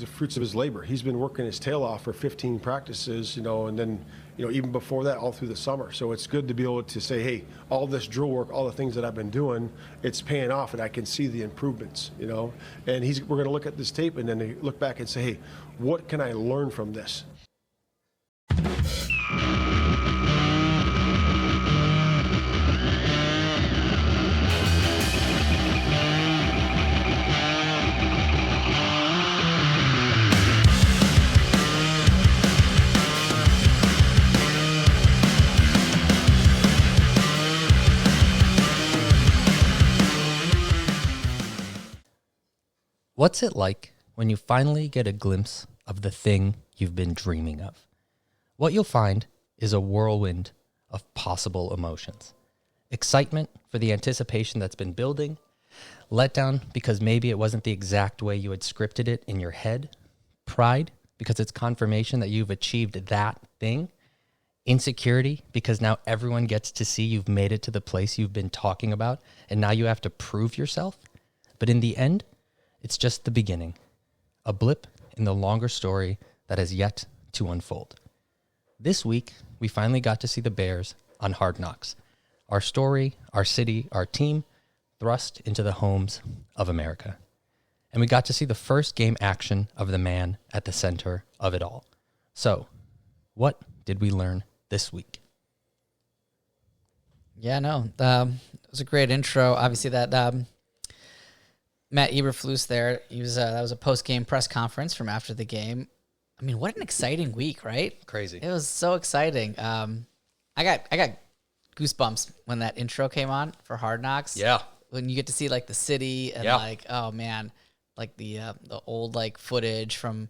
the fruits of his labor. He's been working his tail off for 15 practices, and then, even before that, all through the summer. So it's good to be able to say, hey, all this drill work, all the things that I've been doing, it's paying off, and I can see the improvements, And we're going to look at this tape and then look back and say, hey, what can I learn from this? What's it like when you finally get a glimpse of the thing you've been dreaming of? What you'll find is a whirlwind of possible emotions. Excitement for the anticipation that's been building, letdown because maybe it wasn't the exact way you had scripted it in your head, pride because it's confirmation that you've achieved that thing, insecurity because now everyone gets to see you've made it to the place you've been talking about and now you have to prove yourself. But in the end, it's just the beginning, a blip in the longer story that has yet to unfold. This week, we finally got to see the Bears on Hard Knocks. Our story, our city, our team thrust into the homes of America. And we got to see the first game action of the man at the center of it all. So, what did we learn this week? Yeah, no, it was a great intro. Obviously, that Matt Eberflus there, that was a post-game press conference from after the game. I mean, what an exciting week, right? Crazy. It was so exciting. I got goosebumps when that intro came on for Hard Knocks. Yeah. When you get to see like the city and oh man, like the old like footage from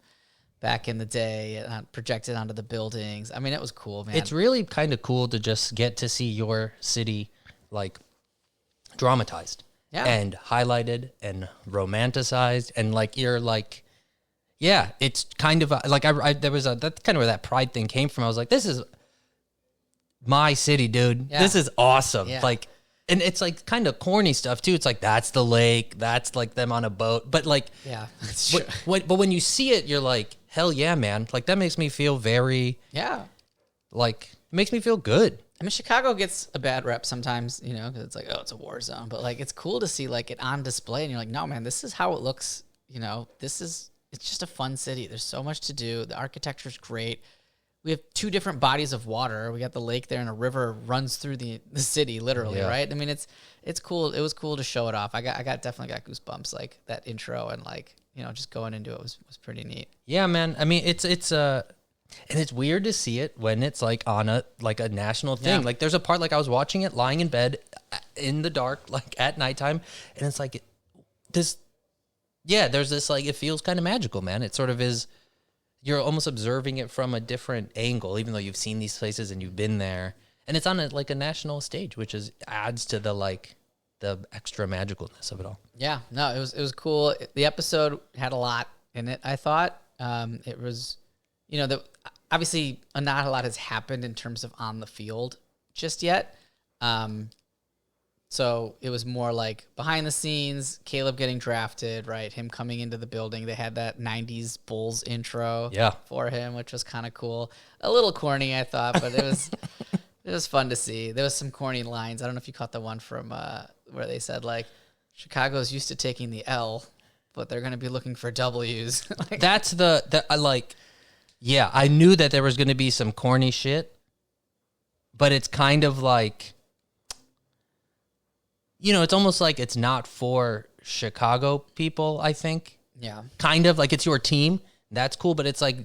back in the day projected onto the buildings. I mean, it was cool, man. It's really kind of cool to just get to see your city like dramatized. Yeah. And highlighted and romanticized and like you're like, yeah, it's kind of like that's kind of where that pride thing came from. I was like, this is my city, dude. Yeah. This is awesome. Yeah. Like, and it's like kind of corny stuff too. It's like that's the lake, that's like them on a boat, but like, yeah, but when you see it, you're like, hell yeah, man. Like that makes me feel very, like it makes me feel good. I mean, Chicago gets a bad rep sometimes, because it's like, oh, it's a war zone. But, like, it's cool to see, like, it on display. And you're like, no, man, this is how it looks. It's just a fun city. There's so much to do. The architecture's great. We have two different bodies of water. We got the lake there and a river runs through the city, literally, right? I mean, it's cool. It was cool to show it off. I definitely got goosebumps, like, that intro and, like, just going into it was pretty neat. Yeah, man. I mean, it's and it's weird to see it when it's like on a national thing. Yeah. Like there's a part like I was watching it lying in bed in the dark, like at nighttime. And it's like there's this like, it feels kind of magical, man. It sort of is, you're almost observing it from a different angle, even though you've seen these places and you've been there. And it's on a national stage, which adds to the extra magicalness of it all. Yeah, no, it was cool. The episode had a lot in it, I thought. It was, obviously not a lot has happened in terms of on the field just yet. So it was more like behind the scenes, Caleb getting drafted, right? Him coming into the building. They had that 90s Bulls intro for him, which was kind of cool. A little corny, I thought, but it was fun to see. There was some corny lines. I don't know if you caught the one from where they said, like, Chicago's used to taking the L, but they're going to be looking for W's. That's yeah, I knew that there was going to be some corny shit, but it's kind of like, it's almost like it's not for Chicago people, I think. Yeah. Kind of like it's your team. That's cool, but it's like,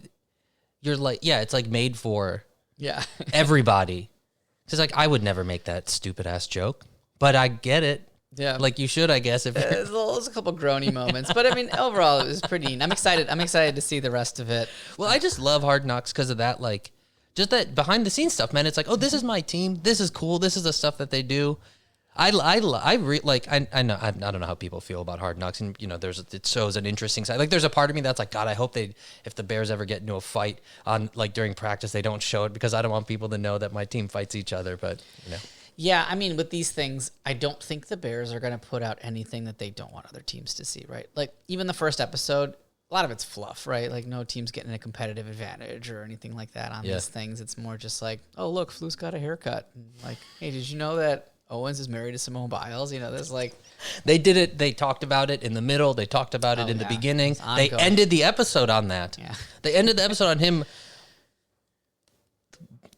you're like, yeah, it's like made for everybody. It's like, I would never make that stupid ass joke, but I get it. Yeah, like you should, I guess. There's a couple groany moments, but I mean, overall, it was pretty neat. I'm excited to see the rest of it. Well, I just love Hard Knocks because of that, like, just that behind the scenes stuff, man. It's like, oh, this is my team. This is cool. This is the stuff that they do. I know. I don't know how people feel about Hard Knocks, and it shows an interesting side. Like, there's a part of me that's like, God, I hope if the Bears ever get into a fight on like during practice, they don't show it because I don't want people to know that my team fights each other. But Yeah, I mean, with these things, I don't think the Bears are going to put out anything that they don't want other teams to see, right? Like, even the first episode, a lot of it's fluff, right? Like no team's getting a competitive advantage or anything like that on these things. It's more just like, oh, look, Flus got a haircut. And like, hey, did you know that Owens is married to Simone Biles? You know, there's like... They did it. They talked about it in the middle. They talked about it in the beginning. They ended the episode on that. Yeah. They ended the episode on him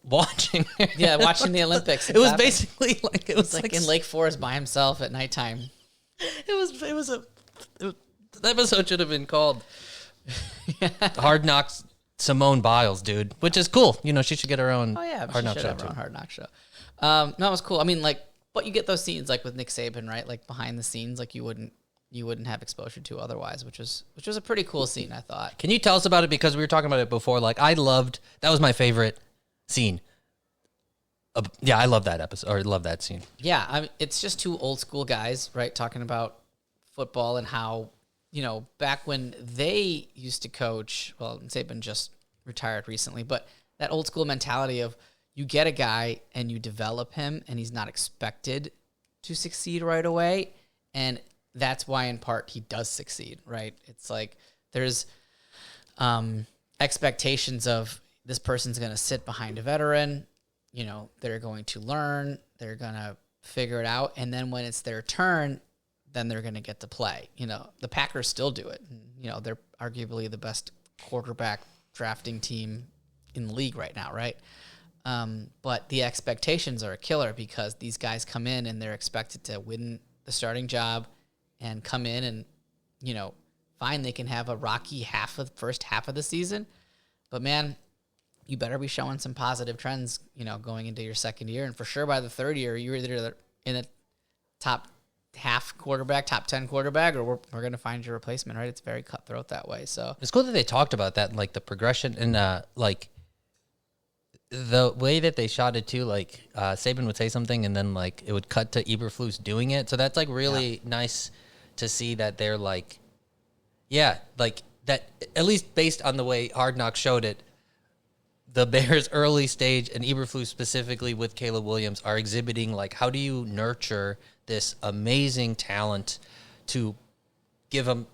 watching. Watching the Olympics. It was basically like... It was like in Lake Forest by himself at nighttime. The episode should have been called Hard Knocks Simone Biles, dude, which is cool. You know, she should get her own Hard Knocks show, too. Hard Knocks show. No, it was cool. I mean, like, but you get those scenes like with Nick Saban, right? Like behind the scenes, like you wouldn't have exposure to otherwise, which was a pretty cool scene, I thought. Can you tell us about it? Because we were talking about it before. Like, that was my favorite scene. I love that episode, or love that scene. Yeah, I mean, it's just two old school guys, right, talking about football and how, you know, back when they used to coach, well, Saban just retired recently, but that old school mentality of you get a guy and you develop him and he's not expected to succeed right away. And that's why in part he does succeed, right? It's like there's expectations of this person's going to sit behind a veteran, you know, they're going to learn, they're going to figure it out. And then when it's their turn, then they're going to get to play. You know, the Packers still do it. You know, they're arguably the best quarterback drafting team in the league right now, right? But the expectations are a killer because these guys come in and they're expected to win the starting job and come in and, you know, fine, they can have a rocky first half of the season. But, man, you better be showing some positive trends, you know, going into your second year. And for sure by the third year, you're either in the top half quarterback, top 10 quarterback, or we're going to find your replacement, right? It's very cutthroat that way. So it's cool that they talked about that, like the progression and like the way that they shot it too. Like Saban would say something and then like it would cut to Eberflus doing it. So that's like really nice to see that they're like, like that, at least based on the way Hard Knocks showed it, the Bears early stage and Eberflus specifically with Caleb Williams are exhibiting like, how do you nurture this amazing talent to give them,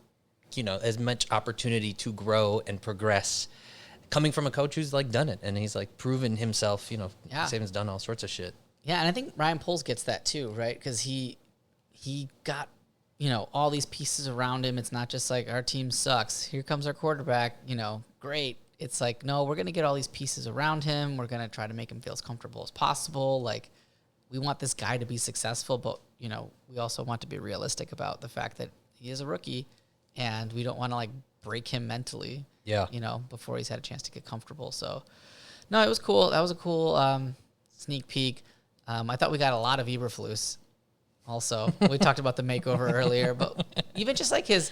you know, as much opportunity to grow and progress, coming from a coach who's like done it and he's like proven himself, you know. Saban's done all sorts of shit. Yeah, and I think Ryan Poles gets that too, right? Because he got, you know, all these pieces around him. It's not just like our team sucks, here comes our quarterback, you know, great. It's like, no, we're going to get all these pieces around him. We're going to try to make him feel as comfortable as possible. Like, we want this guy to be successful, but, you know, we also want to be realistic about the fact that he is a rookie and we don't want to, like, break him mentally, you know, before he's had a chance to get comfortable. So, no, it was cool. That was a cool sneak peek. I thought we got a lot of Eberflus also. We talked about the makeover earlier, but even just, like, his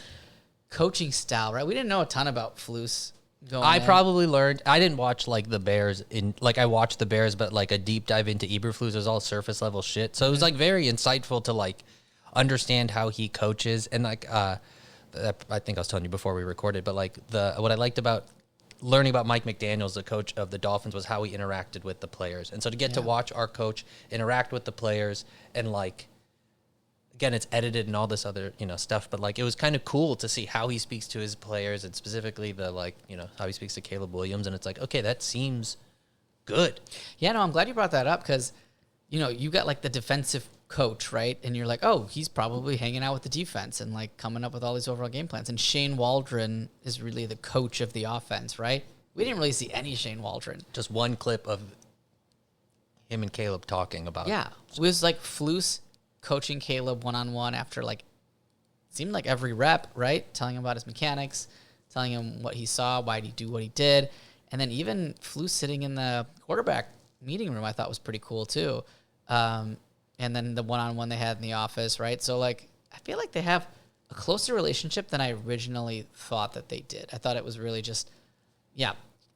coaching style, right? We didn't know a ton about Flus. Probably learned. I didn't watch like the Bears I watched the Bears, but like a deep dive into Eberflus was all surface level shit. So it was like very insightful to like understand how he coaches and like I think I was telling you before we recorded, but like what I liked about learning about Mike McDaniels, the coach of the Dolphins, was how he interacted with the players. And so to get to watch our coach interact with the players and like, again, it's edited and all this other, you know, stuff, but like it was kind of cool to see how he speaks to his players and specifically the like, you know, how he speaks to Caleb Williams. And it's like, okay, that seems good. Yeah, no, I'm glad you brought that up because, you know, you got like the defensive coach, right? And you're like, oh, he's probably hanging out with the defense and like coming up with all these overall game plans. And Shane Waldron is really the coach of the offense, right? We didn't really see any Shane Waldron. Just one clip of him and Caleb talking about it. Yeah, it was like Flus coaching Caleb one-on-one after like seemed like every rep, right? Telling him about his mechanics, telling him what he saw, why did he do what he did. And then even Flus sitting in the quarterback meeting room I thought was pretty cool too. And then the one-on-one they had in the office, right? So like I feel like they have a closer relationship than I originally thought that they did. I thought it was really just,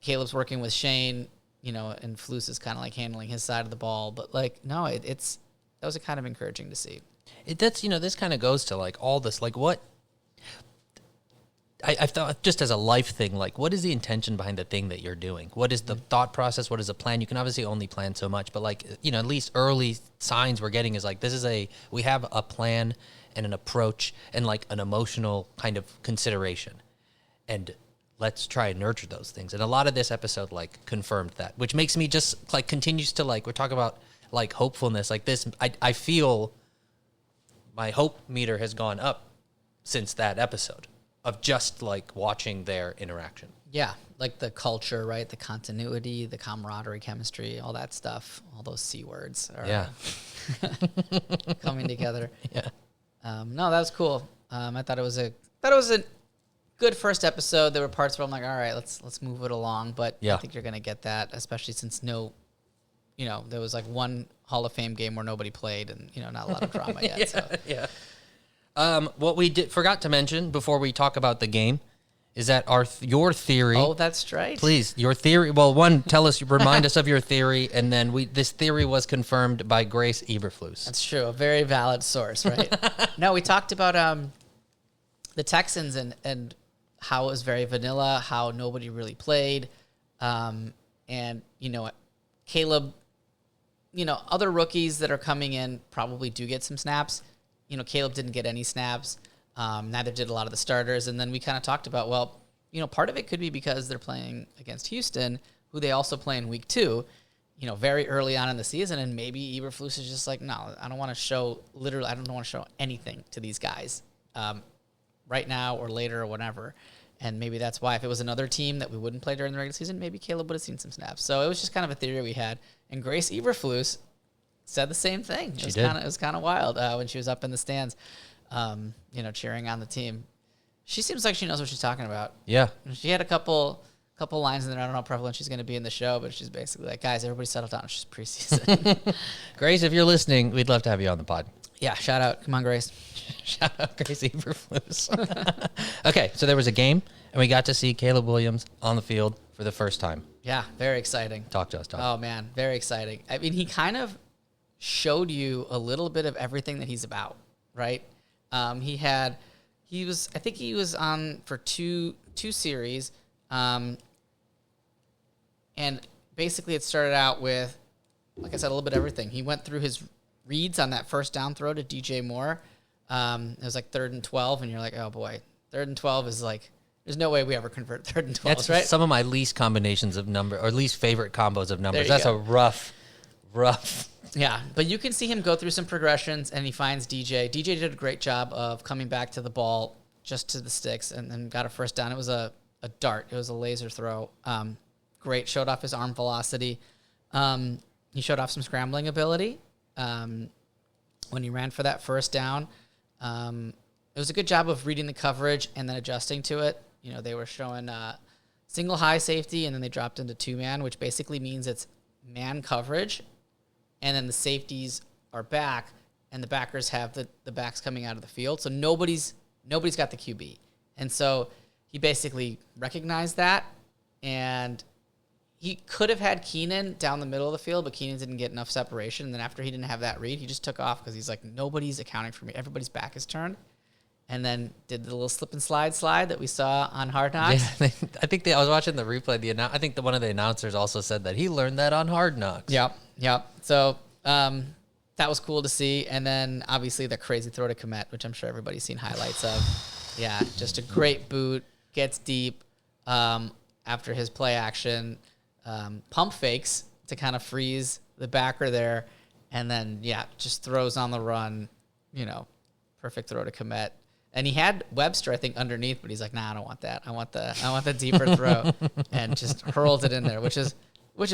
Caleb's working with Shane, you know, and Flus is kind of like handling his side of the ball. But like, no, it's that was kind of encouraging to see. That's, you know, this kind of goes to like all this, like what I thought just as a life thing, like what is the intention behind the thing that you're doing? What is the thought process? What is the plan? You can obviously only plan so much, but like, you know, at least early signs we're getting is like, we have a plan and an approach and like an emotional kind of consideration. and let's try and nurture those things. And a lot of this episode like confirmed that, which makes me just like continues to like, we're talking about like hopefulness, like this. I feel my hope meter has gone up since that episode of just like watching their interaction. Yeah, like the culture, right? The continuity, the camaraderie, chemistry, all that stuff, all those C words are coming together. Yeah. No, that was cool. I thought it was a good first episode. There were parts where I'm like, all right, let's move it along. But I think you're gonna get that, especially since there was like one Hall of Fame game where nobody played, and not a lot of drama yet. What we forgot to mention before we talk about the game is that your theory. Oh, that's right. Please, your theory. Well, one, remind us of your theory, and then this theory was confirmed by Grace Eberflus. That's true. A very valid source, right? No, we talked about the Texans and how it was very vanilla, how nobody really played, and Caleb. Other rookies that are coming in probably do get some snaps. Caleb didn't get any snaps. Neither did a lot of the starters. And then we kind of talked about, well, part of it could be because they're playing against Houston, who they also play in week 2, very early on in the season. And maybe Eberflus is just like, no, I don't want to show anything to these guys right now or later or whatever. And maybe that's why if it was another team that we wouldn't play during the regular season, maybe Caleb would have seen some snaps. So it was just kind of a theory we had. And Grace Eberflus said the same thing. It was kind of wild when she was up in the stands, cheering on the team. She seems like she knows what she's talking about. Yeah. She had a couple lines in there. I don't know how prevalent she's going to be in the show, but she's basically like, guys, everybody settle down. It's just preseason. Grace, if you're listening, we'd love to have you on the pod. Yeah, shout out. Come on, Grace. Shout out Grace Eberflus. Okay, so there was a game, and we got to see Caleb Williams on the field for the first time. Yeah, very exciting. Talk to us, Tom. Oh, man, very exciting. I mean, he kind of showed you a little bit of everything that he's about, right? I think he was on for two series, and basically it started out with, like I said, a little bit of everything. He went through his reads on that first down throw to DJ Moore. It was like 3rd and 12, and you're like, oh boy, 3rd and 12 is like, there's no way we ever convert 3rd and 12, That's right? some of my least combinations of number, or least favorite combos of numbers. There you That's go. a rough. Yeah, but you can see him go through some progressions, and he finds DJ. DJ did a great job of coming back to the ball, just to the sticks, and then got a first down. It was a dart. It was a laser throw. Great. Showed off his arm velocity. He showed off some scrambling ability when he ran for that first down. It was a good job of reading the coverage and then adjusting to it. They were showing single high safety, and then they dropped into 2-man, which basically means it's man coverage, and then the safeties are back, and the backers have the backs coming out of the field. So nobody's got the QB. And so he basically recognized that, and he could have had Keenan down the middle of the field, but Keenan didn't get enough separation. And then after he didn't have that read, he just took off because he's like, nobody's accounting for me. Everybody's back is turned. And then did the little slip and slide that we saw on Hard Knocks. Yeah, I think I was watching the replay. I think one of the announcers also said that he learned that on Hard Knocks. Yep. So that was cool to see. And then obviously the crazy throw to Komet, which I'm sure everybody's seen highlights of. Yeah, just a great boot, gets deep after his play action, pump fakes to kind of freeze the backer there, and then just throws on the run. Perfect throw to Komet. And he had Webster, I think, underneath, but he's like, nah, I don't want that. I want the deeper throw, and just hurls it in there, which is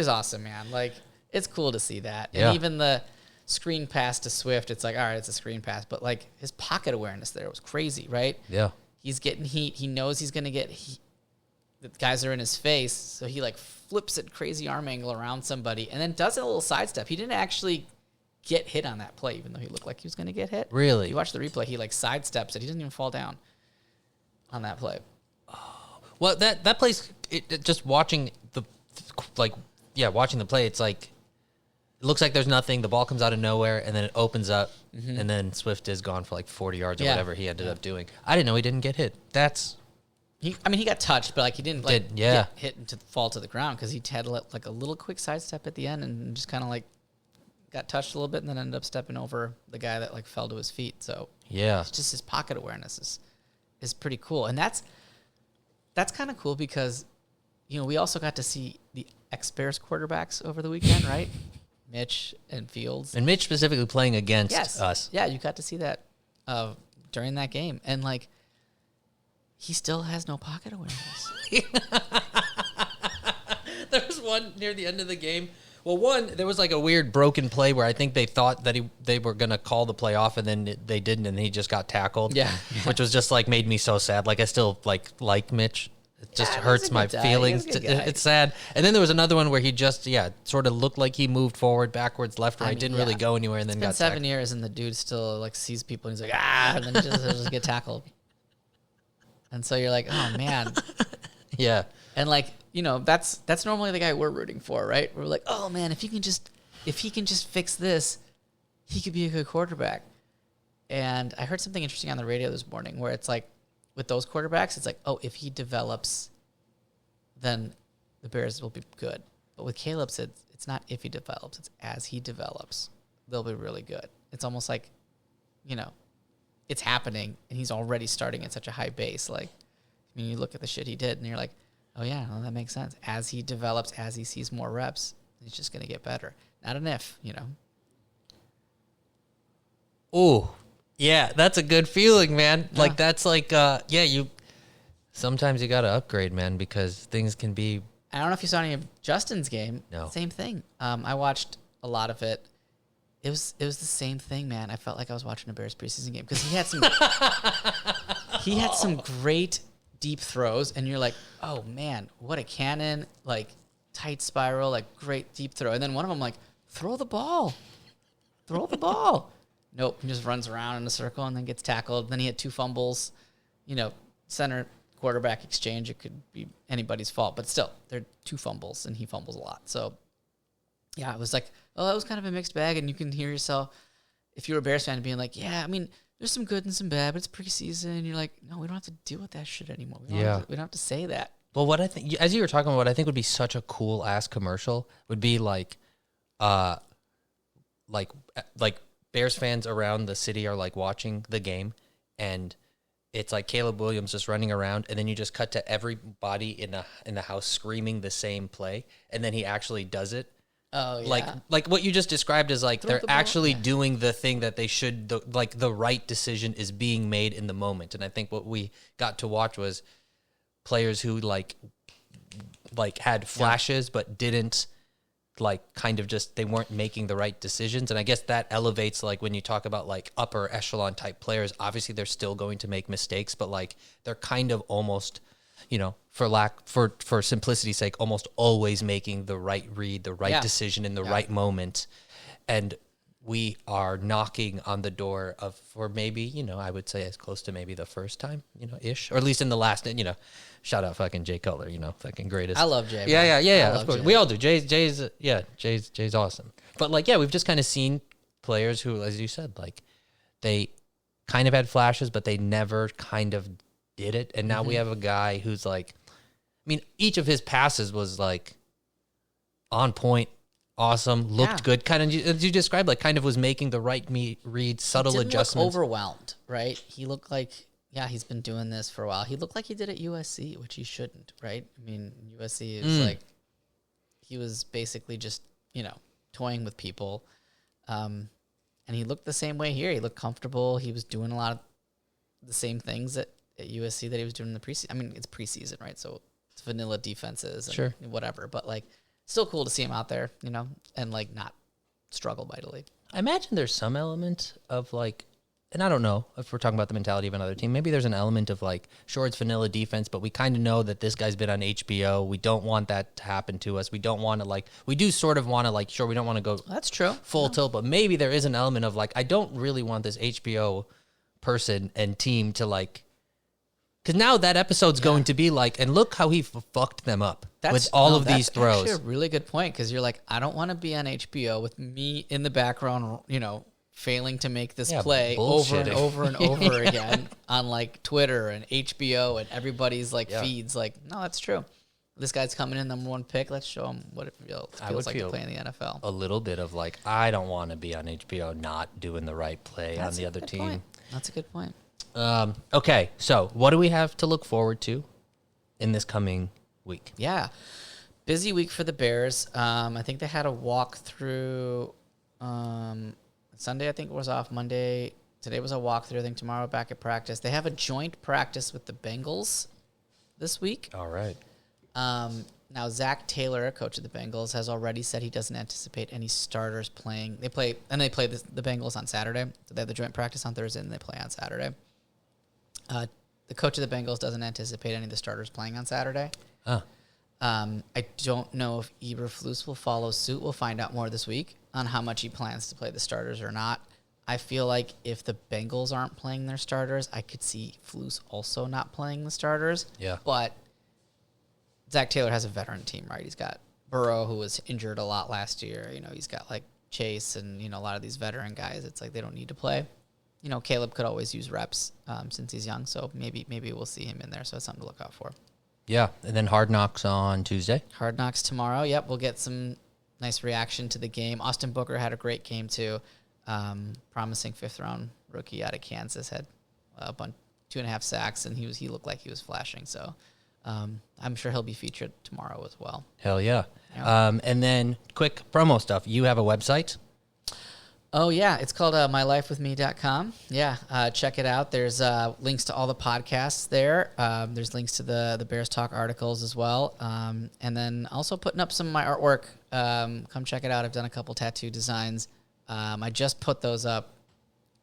awesome, man. Like, it's cool to see that. Yeah. And even the screen pass to Swift, it's like, all right, it's a screen pass, but like his pocket awareness there was crazy, right? Yeah. He's getting heat. He knows he's going to get heat. The guys are in his face, so he like flips at crazy arm angle around somebody, and then does a little sidestep. He didn't actually get hit on that play, even though he looked like he was going to get hit. Really? If you watch the replay, he like sidesteps it. He doesn't even fall down on that play. Oh. Well, that plays just watching watching the play. It's like it looks like there's nothing. The ball comes out of nowhere, and then it opens up, and then Swift is gone for like 40 yards or whatever he ended up doing. I didn't know he didn't get hit. He got touched, but like he didn't like get hit and to fall to the ground because he had like a little quick sidestep at the end and just kind of like got touched a little bit and then ended up stepping over the guy that like fell to his feet. So yeah, it's just his pocket awareness is pretty cool, and that's that's kind of cool because, we also got to see the ex-Bears quarterbacks over the weekend, right? Mitch and Fields. And Mitch specifically playing against us. Yeah, you got to see that during that game. And, like, he still has no pocket awareness. There was one near the end of the game. Well, there was like a weird broken play where I think they thought that they were going to call the play off, and then they didn't, and he just got tackled. Yeah. Which was just like made me so sad. Like I still like Mitch. It just hurts my feelings. It's sad. And then there was another one where he just sort of looked like he moved forward, backwards, left, right, didn't really go anywhere, and then got 7 years, and the dude still like sees people, and he's like and then just get tackled. And so you're like, oh man. Yeah. And like, that's normally the guy we're rooting for, right? We're like, oh man, if he can just fix this, he could be a good quarterback. And I heard something interesting on the radio this morning where it's like, with those quarterbacks, it's like, oh, if he develops, then the Bears will be good. But with Caleb, it's not if he develops, it's as he develops, they'll be really good. It's almost like, it's happening, and he's already starting at such a high base. Like, I mean, you look at the shit he did, and you're like, oh yeah, well, that makes sense. As he develops, as he sees more reps, he's just going to get better. Not an if, Oh, yeah, that's a good feeling, man. Yeah. Like, that's like, sometimes you got to upgrade, man, because things can be. I don't know if you saw any of Justin's game. No. Same thing. I watched a lot of it. It was the same thing, man. I felt like I was watching a Bears preseason game because he had some great deep throws, and you're like, oh man, what a cannon! Like tight spiral, like great deep throw, and then one of them like, throw the ball. Nope, he just runs around in a circle and then gets tackled. Then he had 2 fumbles. Center quarterback exchange. It could be anybody's fault, but still, they're 2 fumbles, and he fumbles a lot. So yeah, it was like, oh, that was kind of a mixed bag, and you can hear yourself, if you're a Bears fan, being like, yeah, I mean, there's some good and some bad, but it's preseason, and you're like, no, we don't have to deal with that shit anymore. We don't have to say that. Well, what I think, as you were talking about, what I think would be such a cool ass commercial would be like Bears fans around the city are like watching the game, and it's like Caleb Williams just running around, and then you just cut to everybody in the house screaming the same play, and then he actually does it. Oh, yeah. Like what you just described is like they're actually doing the thing that they should, the right decision is being made in the moment. And I think what we got to watch was players who like had flashes but didn't kind of just, they weren't making the right decisions. And I guess that elevates, like when you talk about like upper echelon type players, obviously they're still going to make mistakes, but like they're kind of almost, for simplicity's sake, almost always making the right read, the right decision in the right moment. And we are knocking on the door of, for maybe, I would say as close to maybe the first time, ish, or at least in the last, shout out fucking Jay Cutler, fucking greatest. I love Jay. Yeah. Of course. Jay. We all do. Jay's awesome. But we've just kind of seen players who, as you said, they kind of had flashes, but they never kind of did it. And now we have a guy who's each of his passes was on point, awesome, looked good. Kind of, as you described, kind of was making the right read, subtle adjustments. Look overwhelmed, right? He looked like, he's been doing this for a while. He looked like he did at USC, which he shouldn't, right? I mean, USC is he was basically just, toying with people. And he looked the same way here. He looked comfortable. He was doing a lot of the same things at USC that he was doing in the preseason. I mean, it's preseason, right? So it's vanilla defenses and whatever. But, still cool to see him out there, and, not struggle mightily. I imagine there's some element of, and I don't know if we're talking about the mentality of another team. Maybe there's an element of sure, it's vanilla defense, but we kind of know that this guy's been on HBO. We don't want that to happen to us. We don't want to we do sort of want to sure, we don't want to go that's true full tilt, but maybe there is an element of I don't really want this HBO person and team to because now that episode's going to be and look how he fucked them up with all of these throws. That's actually a really good point because you're I don't want to be on HBO with me in the background, failing to make this play over and over and over again on Twitter and HBO and everybody's feeds. No, that's true. This guy's coming in #1 pick. Let's show him what it feels like to play in the NFL. A little bit of I don't want to be on HBO not doing the right play on the other team. That's a good point. Okay, so what do we have to look forward to in this coming week? Yeah. Busy week for the Bears. I think they had a walkthrough. Sunday, I think it was off. Monday, today was a walkthrough. I think tomorrow back at practice. They have a joint practice with the Bengals this week. All right. Now, Zach Taylor, coach of the Bengals, has already said he doesn't anticipate any starters playing. They play the Bengals on Saturday. So they have the joint practice on Thursday, and they play on Saturday. The coach of the Bengals doesn't anticipate any of the starters playing on Saturday. I don't know if Eberflus will follow suit. We'll find out more this week on how much he plans to play the starters or not. I feel like if the Bengals aren't playing their starters, I could see Flus also not playing the starters. Yeah. But Zach Taylor has a veteran team, right? He's got Burrow, who was injured a lot last year. You know, he's got like Chase and, you know, a lot of these veteran guys. It's like they don't need to play. You know, Caleb could always use reps since he's young, so maybe we'll see him in there. So it's something to look out for. Yeah, and then Hard Knocks on Tuesday. Hard Knocks tomorrow. Yep, we'll get some nice reaction to the game. Austin Booker had a great game too. Promising 5th-round rookie out of Kansas, had 2.5 sacks, and he looked like he was flashing. So I'm sure he'll be featured tomorrow as well. Hell yeah. And then quick promo stuff. You have a website? Oh, yeah. It's called mylifewithme.com. Yeah, check it out. There's links to all the podcasts there. There's links to the Bears Talk articles as well. And then also putting up some of my artwork. Come check it out. I've done a couple tattoo designs. I just put those up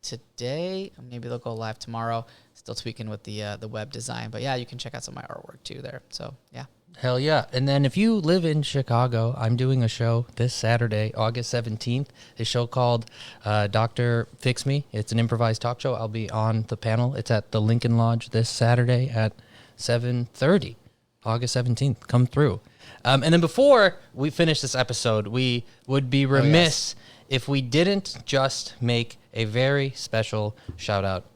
today. Maybe they'll go live tomorrow. Still tweaking with the web design. But, yeah, you can check out some of my artwork, too, there. So, yeah. Hell yeah. And then if you live in Chicago, I'm doing a show this Saturday, August 17th, a show called Dr. Fix Me. It's an improvised talk show. I'll be on the panel. It's at the Lincoln Lodge this Saturday at 7:30, August 17th. Come through. And then before we finish this episode, we would be remiss if we didn't just make a very special shout out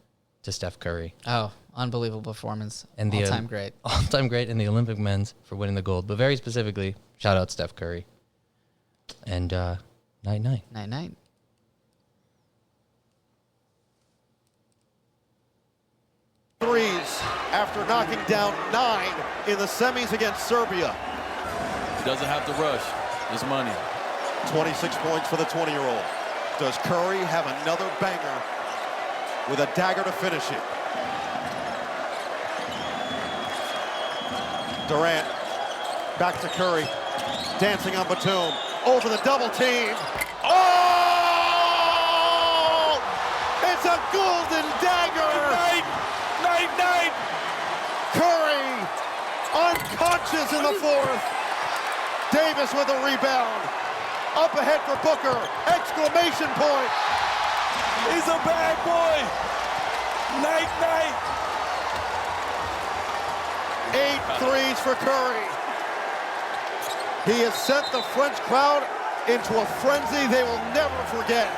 to Steph Curry. Oh, unbelievable performance. And all-time great. All-time great in the Olympic men's for winning the gold. But very specifically, shout out Steph Curry. And night-night. Night-night. Threes after knocking down 9 in the semis against Serbia. He doesn't have to rush. It's money. 26 points for the 20-year-old. Does Curry have another banger with a dagger to finish it? Durant back to Curry, dancing on Batum, over the double team. Oh! It's a golden dagger! Night! Curry unconscious in the 4th. Davis with a rebound. Up ahead for Booker, exclamation point. He's a bad boy. Night. 8 threes for Curry. He has sent the French crowd into a frenzy they will never forget.